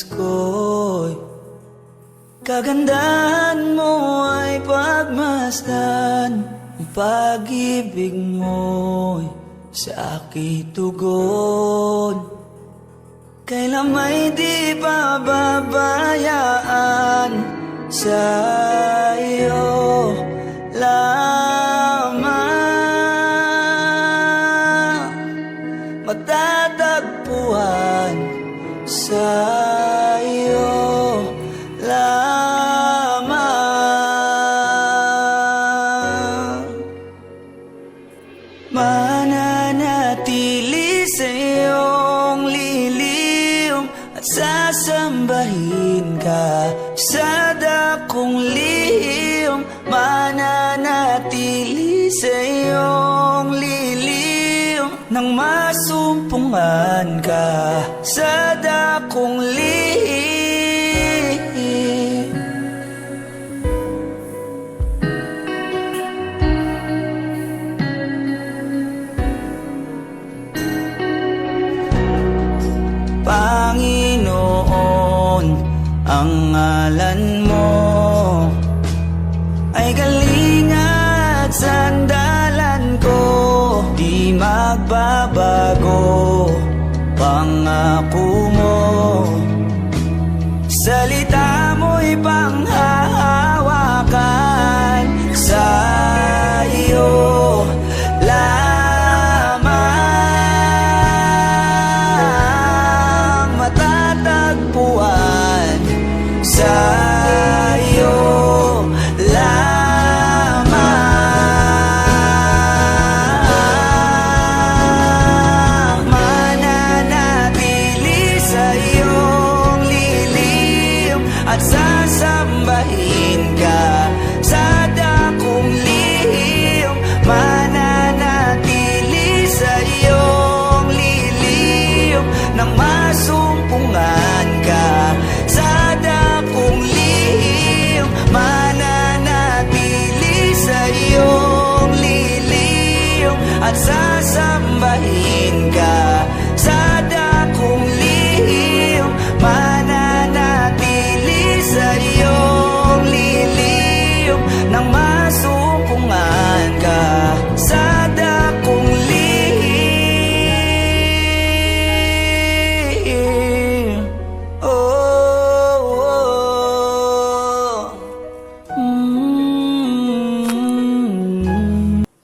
ko'y kagandahan mo ay pagmasdan. Ang pag-ibig mo'y sa aking tugon, kailan may di pababayaan. Sa iyo lamang matatagpuan, sa iyo lamang mananatili sa iyong liliw at sasambahin ka sa dakong lihim. Mananatili sa iyong liliw nang masumpungan ka sa dakong lihim. Panginoon, ang ngalan mo ay galing at sandalan ko, di magbabago pangako mo. Salita mo'y panghahawakan, sa iyo lamang matatagpuan, sa iyo lamang mananatili sa iyong lilim at sasambahin ka sa dakong lihim. Mananatili sa iyong lilim nang masumpungan ka sa dakong lihim. Mananatili sa iyong lilim at sasambahin ka sa dakong lihim. Mananatili sa iyong lilim nang masumpungan